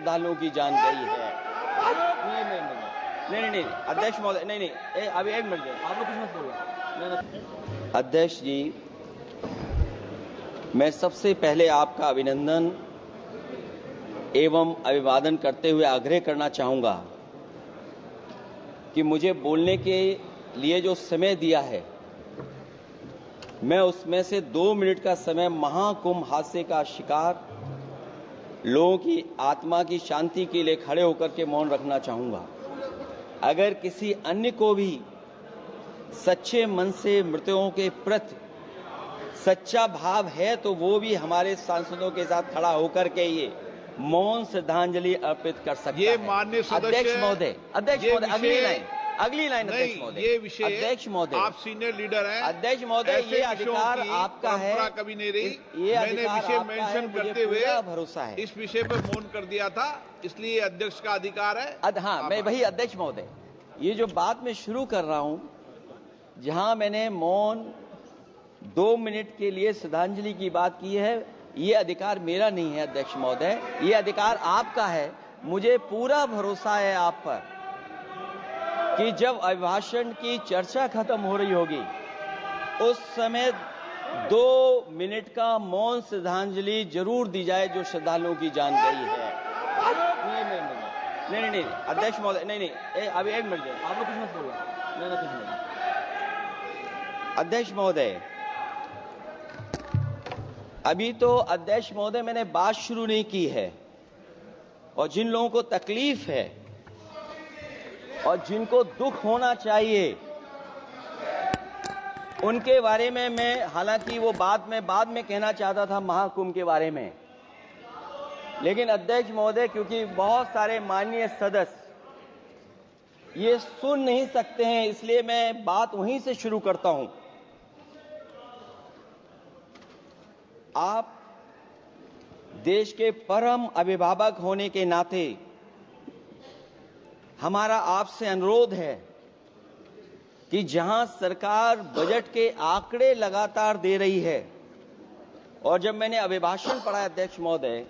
श्रद्धालुओं की जान गई है। नहीं, अध्यक्ष महोदय, नहीं, अभी एक मिनट, आप लोग कुछ मत बोलो। अध्यक्ष जी, मैं सबसे पहले आपका अभिनंदन एवं अभिवादन करते हुए आग्रह करना चाहूंगा कि मुझे बोलने के लिए जो समय दिया है, मैं उसमें से 2 मिनट का समय महाकुंभ हादसे का शिकार लोगों की आत्मा की शांति के लिए खड़े होकर के मौन रखना चाहूंगा। अगर किसी अन्य को भी सच्चे मन से मृतकों के प्रति सच्चा भाव है तो वो भी हमारे सांसदों के साथ खड़ा होकर के ये मौन श्रद्धांजलि अर्पित कर सकता है। ये माननीय सदस्य अध्यक्ष महोदय, अगली लाइन अध्यक्ष महोदय, ये विषय अध्यक्ष महोदय, आप सीनियर लीडर हैं। अध्यक्ष महोदय, ये अधिकार आपका है। कभी नहीं रही। ये मैंने विषय मेंशन करते हुए भरोसा है इस विषय पर मौन कर दिया था, इसलिए अध्यक्ष का अधिकार है। हाँ, मैं वही अध्यक्ष महोदय, ये जो बात मैं शुरू कर रहा हूं, जहां मैंने मौन 2 मिनट के लिए श्रद्धांजलि की बात की है, ये अधिकार मेरा नहीं है अध्यक्ष महोदय, ये अधिकार आपका है। मुझे पूरा भरोसा है आप पर कि जब अभिभाषण की चर्चा खत्म हो रही होगी उस समय 2 मिनट का मौन श्रद्धांजलि जरूर दी जाए जो श्रद्धालुओं की जान गई है। नहीं, अध्यक्ष महोदय, नहीं, अभी एक मिनट, आप लोग कुछ मत बोलो। कुछ नहीं। अध्यक्ष महोदय, अभी तो अध्यक्ष महोदय मैंने बात शुरू नहीं की है, और जिन लोगों को तकलीफ है और जिनको दुख होना चाहिए उनके बारे में मैं, हालांकि वो बात मैं बाद में कहना चाहता था महाकुंभ के बारे में, लेकिन अध्यक्ष महोदय क्योंकि बहुत सारे माननीय सदस्य ये सुन नहीं सकते हैं, इसलिए मैं बात वहीं से शुरू करता हूं। आप देश के परम अभिभावक होने के नाते हमारा आपसे अनुरोध है कि जहां सरकार बजट के आंकड़े लगातार दे रही है, और जब मैंने अभिभाषण पढ़ा अध्यक्ष महोदय,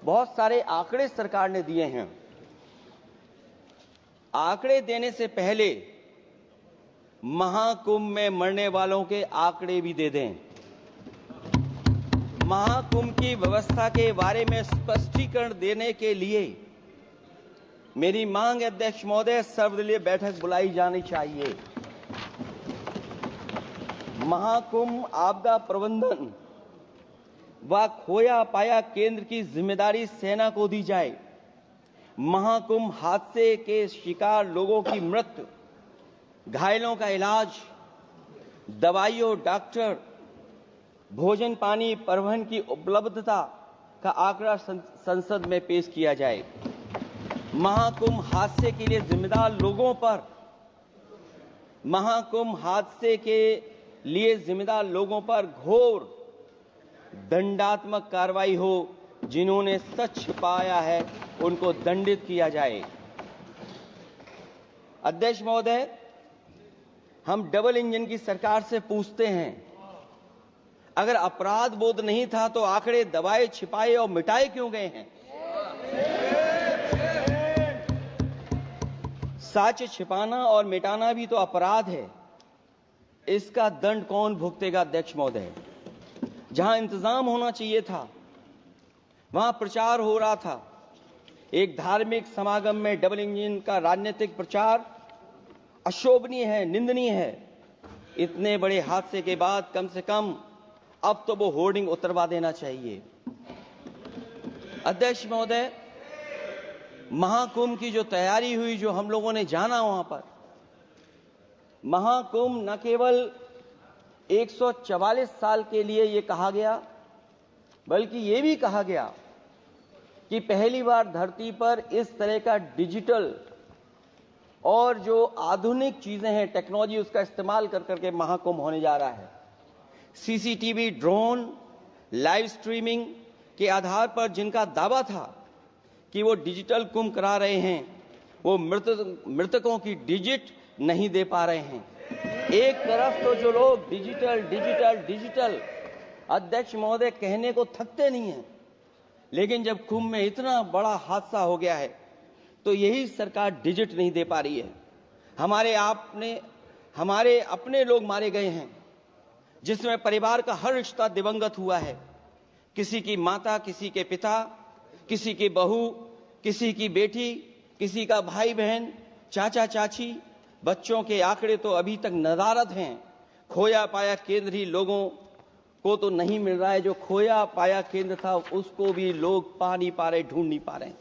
बहुत सारे आंकड़े सरकार ने दिए हैं। आंकड़े देने से पहले महाकुंभ में मरने वालों के आंकड़े भी दे दें। महाकुंभ की व्यवस्था के बारे में स्पष्टीकरण देने के लिए मेरी मांग है अध्यक्ष महोदय, सर्वदलीय बैठक बुलाई जानी चाहिए। महाकुंभ आपदा प्रबंधन व खोया पाया केंद्र की जिम्मेदारी सेना को दी जाए। महाकुंभ हादसे के शिकार लोगों की मृत्यु, घायलों का इलाज, दवाइयों, डॉक्टर, भोजन पानी, परिवहन की उपलब्धता का आंकड़ा संसद में पेश किया जाए। महाकुंभ हादसे के लिए जिम्मेदार लोगों पर, महाकुंभ हादसे के लिए जिम्मेदार लोगों पर घोर दंडात्मक कार्रवाई हो। जिन्होंने सच छिपाया है उनको दंडित किया जाए। अध्यक्ष महोदय, हम डबल इंजन की सरकार से पूछते हैं, अगर अपराध बोध नहीं था तो आंकड़े दबाए, छिपाए और मिटाए क्यों गए हैं? सच छिपाना और मिटाना भी तो अपराध है। इसका दंड कौन भुगतेगा अध्यक्ष महोदय? जहां इंतजाम होना चाहिए था वहां प्रचार हो रहा था। एक धार्मिक समागम में डबल इंजन का राजनीतिक प्रचार अशोभनीय है, निंदनीय है। इतने बड़े हादसे के बाद कम से कम अब तो वो होर्डिंग उतरवा देना चाहिए। अध्यक्ष महोदय, महाकुंभ की जो तैयारी हुई, जो हम लोगों ने जाना वहां पर, महाकुंभ न केवल 144 साल के लिए ये कहा गया, बल्कि ये भी कहा गया कि पहली बार धरती पर इस तरह का डिजिटल और जो आधुनिक चीजें हैं, टेक्नोलॉजी, उसका इस्तेमाल कर करके महाकुंभ होने जा रहा है। सीसीटीवी, ड्रोन, लाइव स्ट्रीमिंग के आधार पर जिनका दावा था कि वो डिजिटल कुंभ करा रहे हैं, वो मृतकों की डिजिट नहीं दे पा रहे हैं। एक तरफ तो जो लोग डिजिटल डिजिटल डिजिटल अध्यक्ष महोदय कहने को थकते नहीं हैं, लेकिन जब कुंभ में इतना बड़ा हादसा हो गया है तो यही सरकार डिजिट नहीं दे पा रही है। हमारे अपने लोग मारे गए हैं, जिसमें परिवार का हर रिश्ता दिवंगत हुआ है। किसी की माता, किसी के पिता, किसी की बहू, किसी की बेटी, किसी का भाई बहन, चाचा चाची, बच्चों के आंकड़े तो अभी तक नदारद हैं। खोया पाया केंद्र ही लोगों को तो नहीं मिल रहा है। जो खोया पाया केंद्र था उसको भी लोग पा नहीं पा रहे, ढूंढ नहीं पा रहे हैं।